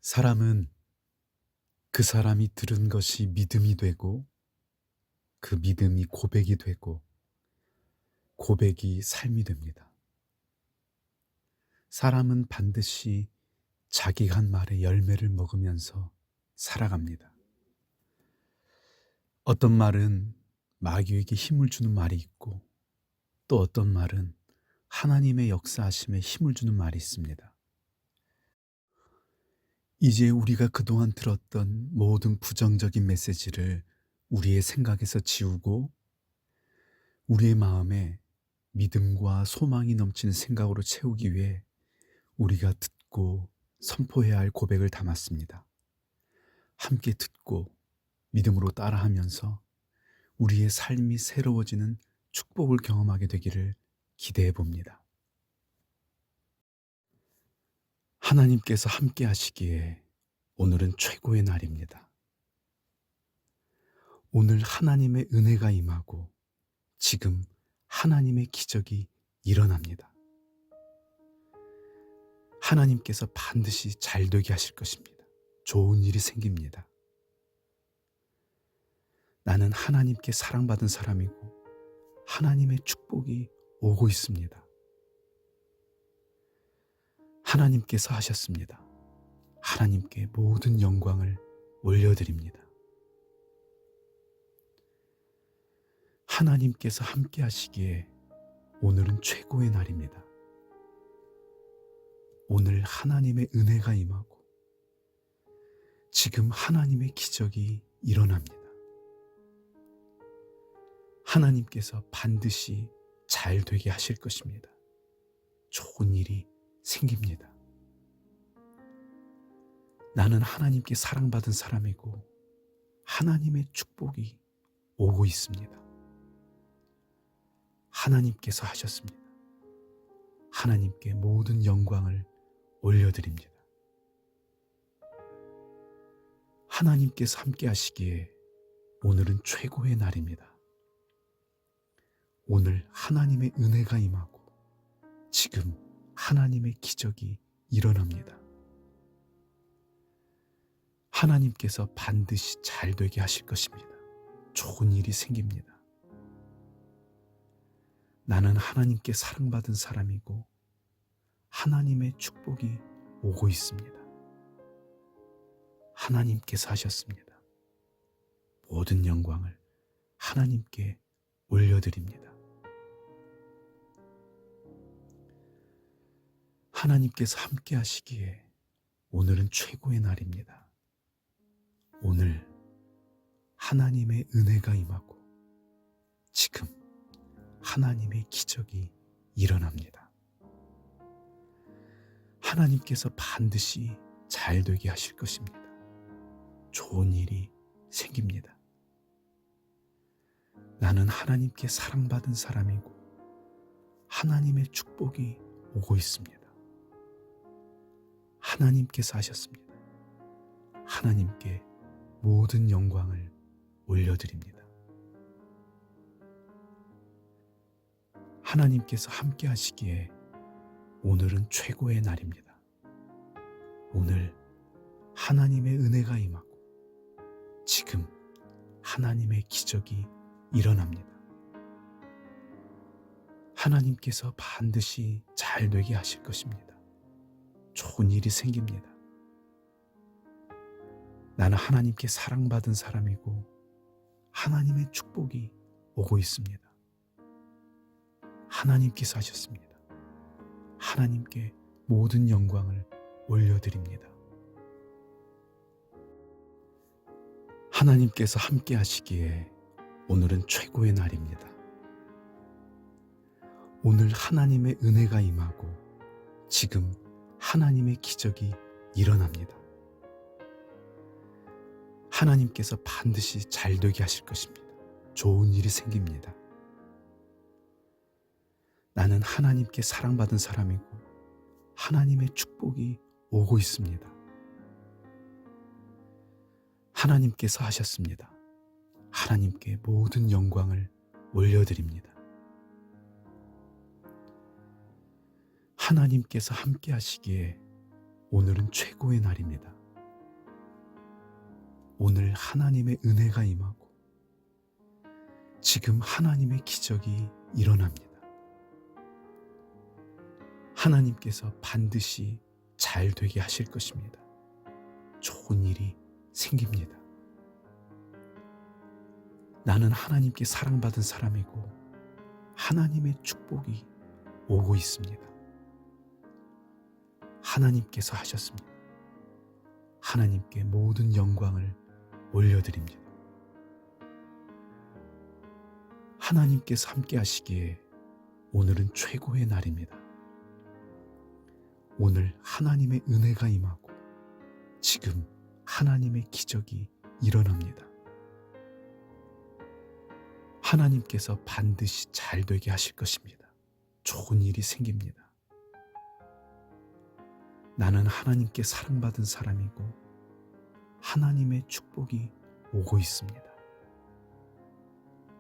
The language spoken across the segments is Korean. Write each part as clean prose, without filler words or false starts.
사람은 그 사람이 들은 것이 믿음이 되고 그 믿음이 고백이 되고 고백이 삶이 됩니다. 사람은 반드시 자기가 한 말의 열매를 먹으면서 살아갑니다. 어떤 말은 마귀에게 힘을 주는 말이 있고 또 어떤 말은 하나님의 역사하심에 힘을 주는 말이 있습니다. 이제 우리가 그동안 들었던 모든 부정적인 메시지를 우리의 생각에서 지우고 우리의 마음에 믿음과 소망이 넘치는 생각으로 채우기 위해 우리가 듣고 선포해야 할 고백을 담았습니다. 함께 듣고 믿음으로 따라하면서 우리의 삶이 새로워지는 축복을 경험하게 되기를 기대해 봅니다. 하나님께서 함께 하시기에 오늘은 최고의 날입니다. 오늘 하나님의 은혜가 임하고 지금 하나님의 기적이 일어납니다. 하나님께서 반드시 잘 되게 하실 것입니다. 좋은 일이 생깁니다. 나는 하나님께 사랑받은 사람이고 하나님의 축복이 오고 있습니다. 하나님께서 하셨습니다. 하나님께 모든 영광을 올려드립니다. 하나님께서 함께 하시기에 오늘은 최고의 날입니다. 오늘 하나님의 은혜가 임하고 지금 하나님의 기적이 일어납니다. 하나님께서 반드시 잘 되게 하실 것입니다. 좋은 일이 생깁니다. 나는 하나님께 사랑받은 사람이고 하나님의 축복이 오고 있습니다. 하나님께서 하셨습니다. 하나님께 모든 영광을 올려드립니다. 하나님께서 함께 하시기에 오늘은 최고의 날입니다. 오늘 하나님의 은혜가 임하고 지금 하나님의 기적이 일어납니다. 하나님께서 반드시 잘 되게 하실 것입니다. 좋은 일이 생깁니다. 나는 하나님께 사랑받은 사람이고 하나님의 축복이 오고 있습니다. 하나님께서 하셨습니다. 모든 영광을 하나님께 올려드립니다. 하나님께서 함께 하시기에 오늘은 최고의 날입니다. 오늘 하나님의 은혜가 임하고 지금 하나님의 기적이 일어납니다. 하나님께서 반드시 잘 되게 하실 것입니다. 좋은 일이 생깁니다. 나는 하나님께 사랑받은 사람이고 하나님의 축복이 오고 있습니다. 하나님께서 하셨습니다. 하나님께 모든 영광을 올려드립니다. 하나님께서 함께 하시기에 오늘은 최고의 날입니다. 오늘 하나님의 은혜가 임하고 지금 하나님의 기적이 일어납니다. 하나님께서 반드시 잘 되게 하실 것입니다. 좋은 일이 생깁니다. 나는 하나님께 사랑받은 사람이고 하나님의 축복이 오고 있습니다. 하나님께서 하셨습니다. 하나님께 모든 영광을 올려드립니다. 하나님께서 함께 하시기에 오늘은 최고의 날입니다. 오늘 하나님의 은혜가 임하고 지금 하나님의 기적이 일어납니다. 하나님께서 반드시 잘 되게 하실 것입니다. 좋은 일이 생깁니다. 나는 하나님께 사랑받은 사람이고 하나님의 축복이 오고 있습니다. 하나님께서 하셨습니다. 하나님께 모든 영광을 올려드립니다. 하나님께서 함께 하시기에 오늘은 최고의 날입니다. 오늘 하나님의 은혜가 임하고 지금 하나님의 기적이 일어납니다. 하나님께서 반드시 잘 되게 하실 것입니다. 좋은 일이 생깁니다. 나는 하나님께 사랑받은 사람이고 하나님의 축복이 오고 있습니다. 하나님께서 하셨습니다. 하나님께 모든 영광을 올려드립니다. 하나님께서 함께 하시기에 오늘은 최고의 날입니다. 오늘 하나님의 은혜가 임하고 지금 하나님의 기적이 일어납니다. 하나님께서 반드시 잘 되게 하실 것입니다. 좋은 일이 생깁니다. 나는 하나님께 사랑받은 사람이고 하나님의 축복이 오고 있습니다.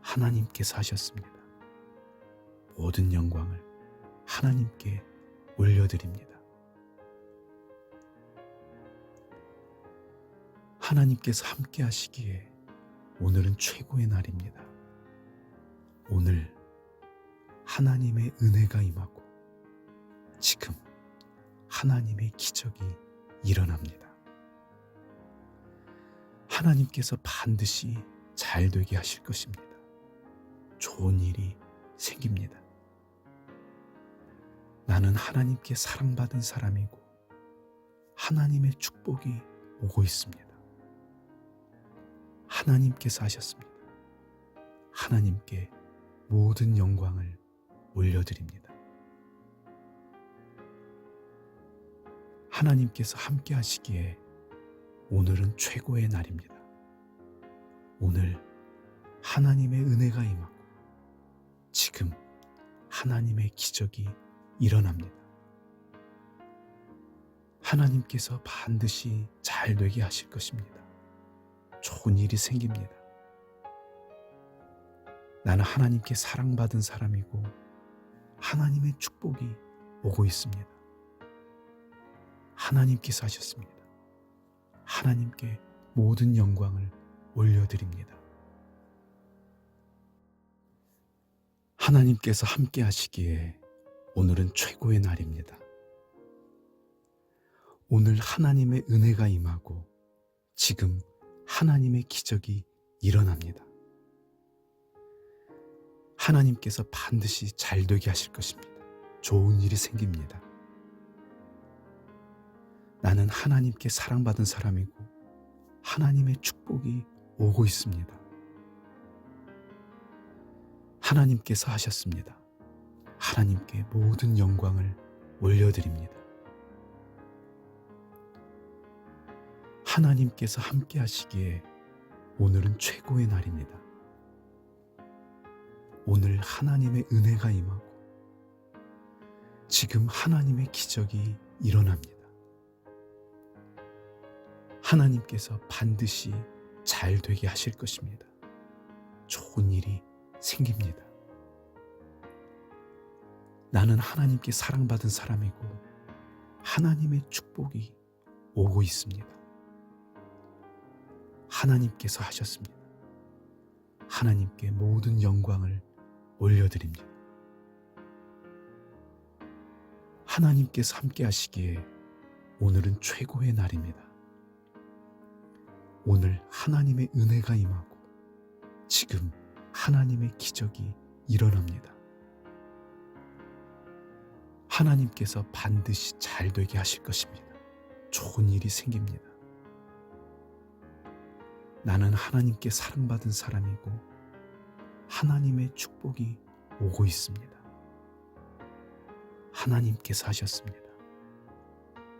하나님께서 하셨습니다. 모든 영광을 하나님께 올려드립니다. 하나님께서 함께 하시기에 오늘은 최고의 날입니다. 오늘 하나님의 은혜가 임하고 지금 하나님의 기적이 일어납니다. 하나님께서 반드시 잘 되게 하실 것입니다. 좋은 일이 생깁니다. 나는 하나님께 사랑받은 사람이고 하나님의 축복이 오고 있습니다. 하나님께서 하셨습니다. 하나님께 모든 영광을 올려드립니다. 하나님께서 함께 하시기에 오늘은 최고의 날입니다. 오늘 하나님의 은혜가 임하고 지금 하나님의 기적이 일어납니다. 하나님께서 반드시 잘 되게 하실 것입니다. 좋은 일이 생깁니다. 나는 하나님께 사랑받은 사람이고 하나님의 축복이 오고 있습니다. 하나님께서 하셨습니다. 하나님께 모든 영광을 올려드립니다. 하나님께서 함께 하시기에 오늘은 최고의 날입니다. 오늘 하나님의 은혜가 임하고 지금 하나님의 기적이 일어납니다. 하나님께서 반드시 잘 되게 하실 것입니다. 좋은 일이 생깁니다. 나는 하나님께 사랑받은 사람이고 하나님의 축복이 오고 있습니다. 하나님께서 하셨습니다. 하나님께 모든 영광을 올려드립니다. 하나님께서 함께 하시기에 오늘은 최고의 날입니다. 오늘 하나님의 은혜가 임하고 지금 하나님의 기적이 일어납니다. 하나님께서 반드시 잘 되게 하실 것입니다. 좋은 일이 생깁니다. 나는 하나님께 사랑받은 사람이고 하나님의 축복이 오고 있습니다. 하나님께서 하셨습니다. 하나님께 모든 영광을 올려드립니다. 하나님께서 함께 하시기에 오늘은 최고의 날입니다. 오늘 하나님의 은혜가 임하고 지금 하나님의 기적이 일어납니다. 하나님께서 반드시 잘 되게 하실 것입니다. 좋은 일이 생깁니다. 나는 하나님께 사랑받은 사람이고 하나님의 축복이 오고 있습니다. 하나님께서 하셨습니다.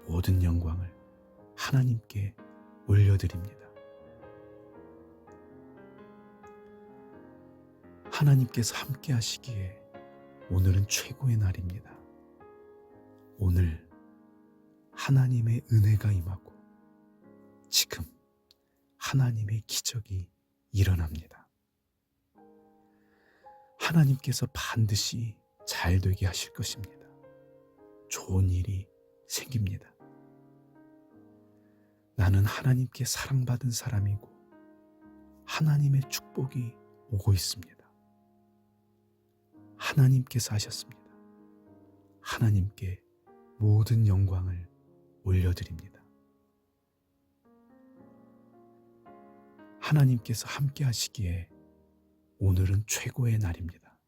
모든 영광을 하나님께 올려드립니다. 하나님께서 함께 하시기에 오늘은 최고의 날입니다. 오늘 하나님의 은혜가 임하고 지금 하나님의 기적이 일어납니다. 하나님께서 반드시 잘 되게 하실 것입니다. 좋은 일이 생깁니다. 나는 하나님께 사랑받은 사람이고 하나님의 축복이 오고 있습니다. 하나님께서 하셨습니다. 하나님께 모든 영광을 올려드립니다. 하나님께서 함께 하시기에 오늘은 최고의 날입니다.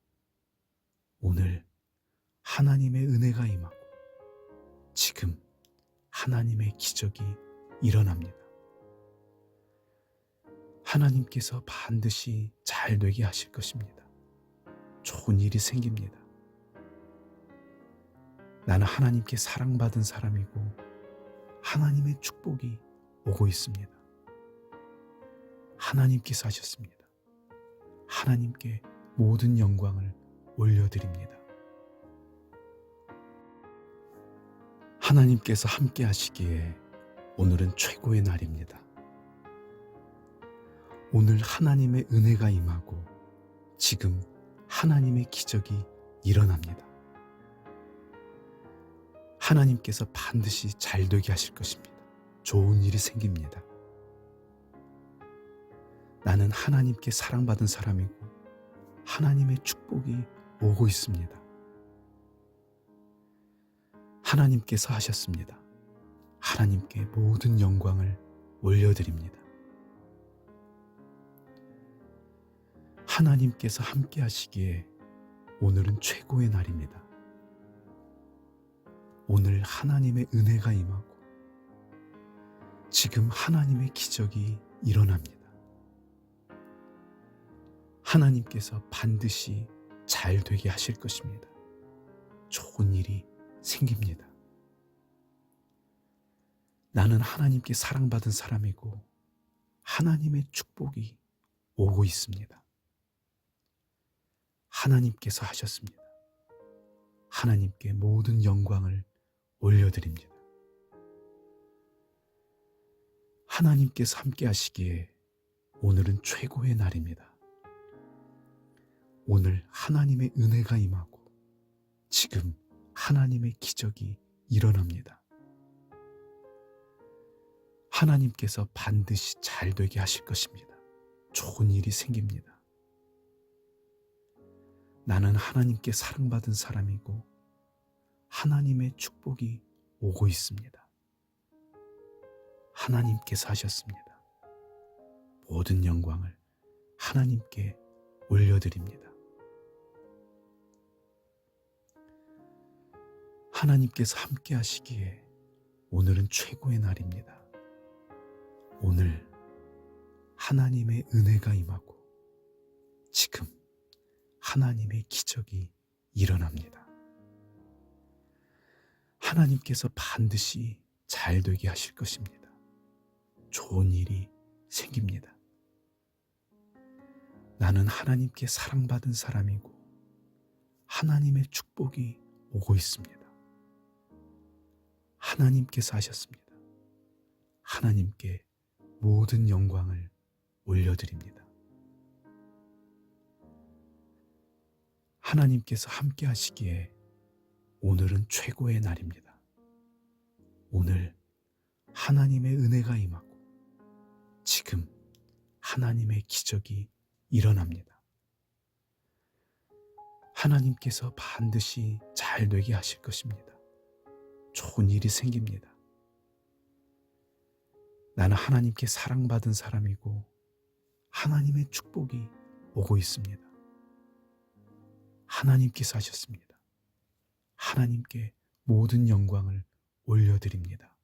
오늘 하나님의 은혜가 임하고 지금 하나님의 기적이 일어납니다. 하나님께서 반드시 잘 되게 하실 것입니다. 좋은 일이 생깁니다. 나는 하나님께 사랑받은 사람이고 하나님의 축복이 오고 있습니다. 하나님께서 하셨습니다. 하나님께 모든 영광을 올려드립니다. 하나님께서 함께 하시기에 오늘은 최고의 날입니다. 오늘 하나님의 은혜가 임하고 지금 하나님의 기적이 일어납니다. 하나님께서 반드시 잘 되게 하실 것입니다. 좋은 일이 생깁니다. 나는 하나님께 사랑받은 사람이고 하나님의 축복이 오고 있습니다. 하나님께서 하셨습니다. 하나님께 모든 영광을 올려드립니다. 하나님께서 함께 하시기에 오늘은 최고의 날입니다. 오늘 하나님의 은혜가 임하고 지금 하나님의 기적이 일어납니다. 하나님께서 반드시 잘 되게 하실 것입니다. 좋은 일이 생깁니다. 나는 하나님께 사랑받은 사람이고 하나님의 축복이 오고 있습니다. 하나님께서 하셨습니다. 하나님께 모든 영광을 올려드립니다. 하나님께서 함께 하시기에 오늘은 최고의 날입니다. 오늘 하나님의 은혜가 임하고 지금 하나님의 기적이 일어납니다. 하나님께서 반드시 잘 되게 하실 것입니다. 좋은 일이 생깁니다. 나는 하나님께 사랑받은 사람이고 하나님의 축복이 오고 있습니다. 하나님께서 하셨습니다. 모든 영광을 하나님께 올려드립니다. 하나님께서 함께 하시기에 오늘은 최고의 날입니다. 오늘 하나님의 은혜가 임하고 지금 하나님의 기적이 일어납니다. 하나님께서 반드시 잘 되게 하실 것입니다. 좋은 일이 생깁니다. 나는 하나님께 사랑받은 사람이고 하나님의 축복이 오고 있습니다. 하나님께서 하셨습니다. 하나님께 모든 영광을 올려드립니다. 하나님께서 함께 하시기에 오늘은 최고의 날입니다. 오늘 하나님의 은혜가 임하고 지금 하나님의 기적이 일어납니다. 하나님께서 반드시 잘 되게 하실 것입니다. 좋은 일이 생깁니다. 나는 하나님께 사랑받은 사람이고 하나님의 축복이 오고 있습니다. 하나님께서 하셨습니다. 하나님께 모든 영광을 올려드립니다.